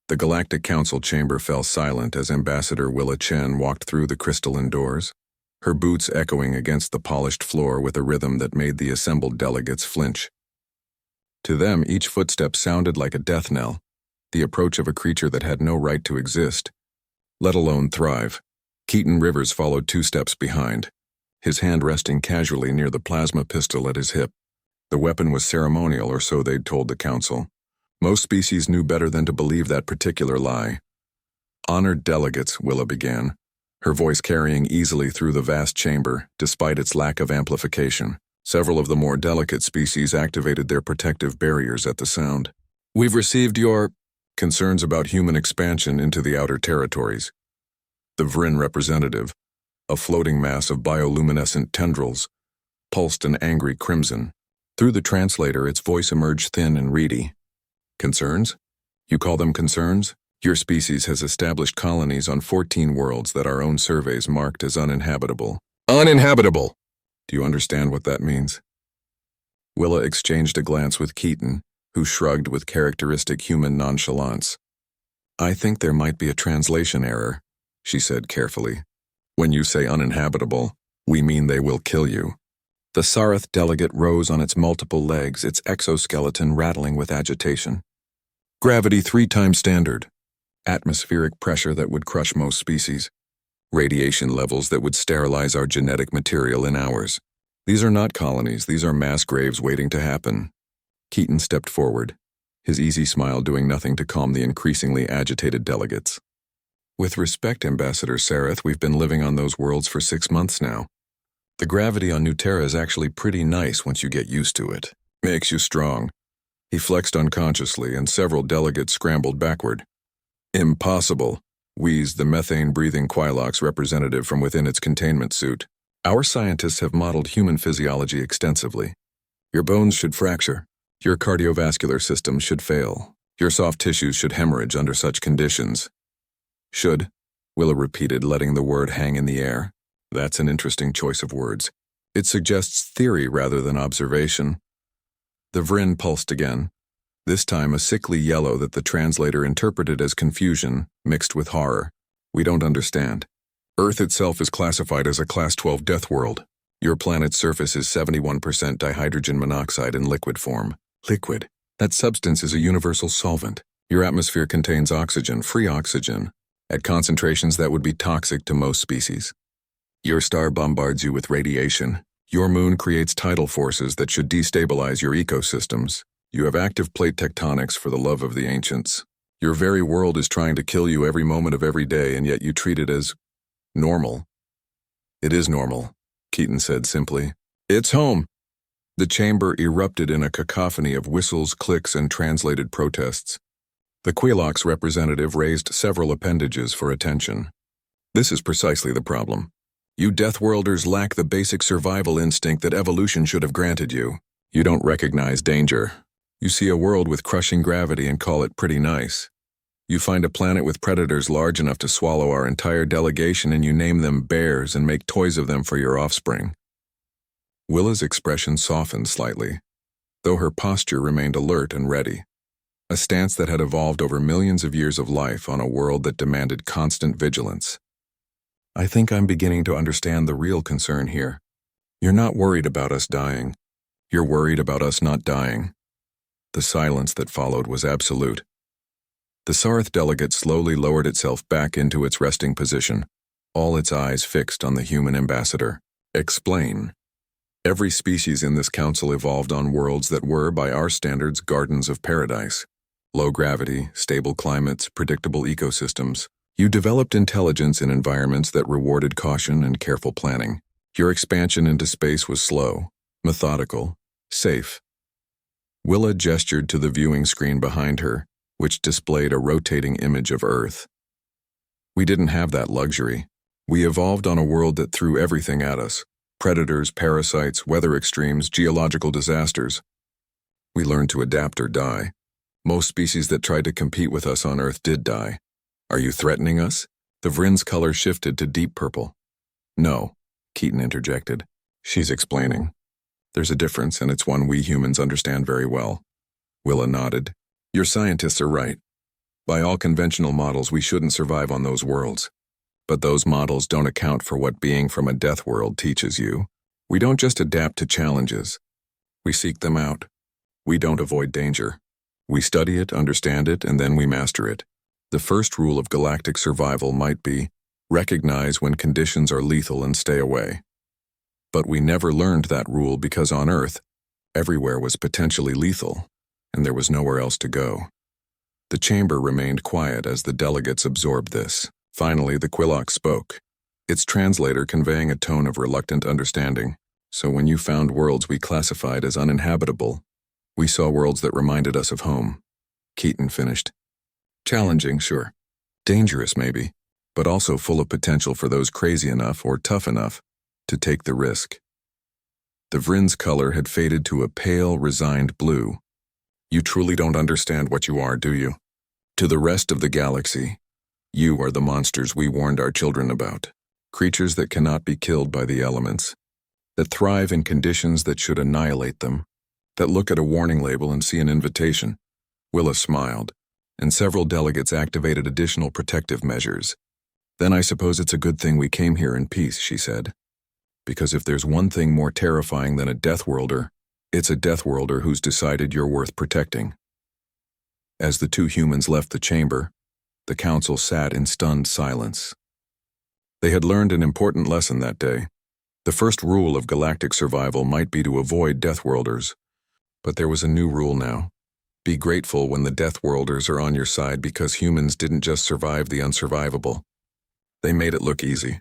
The Galactic Council chamber fell silent as Ambassador Willa Chen walked through the crystalline doors, her boots echoing against the polished floor with a rhythm that made the assembled delegates flinch. To them, each footstep sounded like a death knell, the approach of a creature that had no right to exist, let alone thrive. Keaton Rivers followed 2 steps behind, his hand resting casually near the plasma pistol at his hip. The weapon was ceremonial, or so they'd told the council. Most species knew better than to believe that particular lie. "Honored delegates," Willa began, her voice carrying easily through the vast chamber, despite its lack of amplification. Several of the more delicate species activated their protective barriers at the sound. "We've received your concerns about human expansion into the outer territories." The Vryn representative, a floating mass of bioluminescent tendrils, pulsed an angry crimson. Through the translator, its voice emerged thin and reedy. "Concerns? You call them concerns? Your species has established colonies on 14 worlds that our own surveys marked as uninhabitable." "Uninhabitable!" "Do you understand what that means?" Willa exchanged a glance with Keaton, who shrugged with characteristic human nonchalance. "I think there might be a translation error," she said carefully. "When you say uninhabitable, we mean they will kill you." The Sarith delegate rose on its multiple legs, its exoskeleton rattling with agitation. "Gravity 3 times standard. Atmospheric pressure that would crush most species. Radiation levels that would sterilize our genetic material in hours. These are not colonies, these are mass graves waiting to happen." Keaton stepped forward, his easy smile doing nothing to calm the increasingly agitated delegates. "With respect, Ambassador Sarith, we've been living on those worlds for 6 months now. The gravity on New Terra is actually pretty nice once you get used to it. Makes you strong." He flexed unconsciously, and several delegates scrambled backward. "Impossible," wheezed the methane-breathing Quilox representative from within its containment suit. "Our scientists have modeled human physiology extensively. Your bones should fracture. Your cardiovascular system should fail. Your soft tissues should hemorrhage under such conditions." "Should," Willa repeated, letting the word hang in the air. That's an interesting choice of words. It suggests theory rather than observation. The Vryn pulsed again, this time a sickly yellow that the translator interpreted as confusion mixed with horror. "We don't understand. Earth itself is classified as a Class 12 death world. Your planet's surface is 71% dihydrogen monoxide in liquid form." "Liquid? That substance is a universal solvent. Your atmosphere contains oxygen, free oxygen, at concentrations that would be toxic to most species. Your star bombards you with radiation. Your moon creates tidal forces that should destabilize your ecosystems. You have active plate tectonics, for the love of the ancients. Your very world is trying to kill you every moment of every day, and yet you treat it as normal." "It is normal," Keaton said simply. "It's home." The chamber erupted in a cacophony of whistles, clicks, and translated protests. The Quilox representative raised several appendages for attention. "This is precisely the problem. You Deathworlders lack the basic survival instinct that evolution should have granted you. You don't recognize danger. You see a world with crushing gravity and call it pretty nice. You find a planet with predators large enough to swallow our entire delegation, and you name them bears and make toys of them for your offspring." Willa's expression softened slightly, though her posture remained alert and ready. A stance that had evolved over millions of years of life on a world that demanded constant vigilance. "I think I'm beginning to understand the real concern here. You're not worried about us dying. You're worried about us not dying." The silence that followed was absolute. The Sarith delegate slowly lowered itself back into its resting position, all its eyes fixed on the human ambassador. "Explain." "Every species in this council evolved on worlds that were, by our standards, gardens of paradise. Low gravity, stable climates, predictable ecosystems. You developed intelligence in environments that rewarded caution and careful planning. Your expansion into space was slow, methodical, safe." Willa gestured to the viewing screen behind her, which displayed a rotating image of Earth. "We didn't have that luxury. We evolved on a world that threw everything at us. Predators, parasites, weather extremes, geological disasters. We learned to adapt or die. Most species that tried to compete with us on Earth did die. Are you threatening us?" The Vryn's color shifted to deep purple. "No," Keaton interjected. "She's explaining. There's a difference, and it's one we humans understand very well." Willa nodded. "Your scientists are right. By all conventional models, we shouldn't survive on those worlds. But those models don't account for what being from a death world teaches you. We don't just adapt to challenges. We seek them out. We don't avoid danger. We study it, understand it, and then we master it. The first rule of galactic survival might be, recognize when conditions are lethal and stay away. But we never learned that rule because on Earth, everywhere was potentially lethal, and there was nowhere else to go. The chamber remained quiet as the delegates absorbed this. Finally, the Quillock spoke, its translator conveying a tone of reluctant understanding. So when you found worlds we classified as uninhabitable, we saw worlds that reminded us of home. Keaton finished. Challenging, sure. Dangerous, maybe, but also full of potential for those crazy enough or tough enough to take the risk. The Vrin's color had faded to a pale, resigned blue. You truly don't understand what you are, do you? To the rest of the galaxy, you are the monsters we warned our children about. Creatures that cannot be killed by the elements, that thrive in conditions that should annihilate them, that look at a warning label and see an invitation. Willa smiled, and several delegates activated additional protective measures. Then I suppose it's a good thing we came here in peace, she said. Because if there's one thing more terrifying than a Deathworlder, it's a Deathworlder who's decided you're worth protecting. As the two humans left the chamber, the council sat in stunned silence. They had learned an important lesson that day. The first rule of galactic survival might be to avoid Deathworlders, but there was a new rule now. Be grateful when the Deathworlders are on your side because humans didn't just survive the unsurvivable. They made it look easy.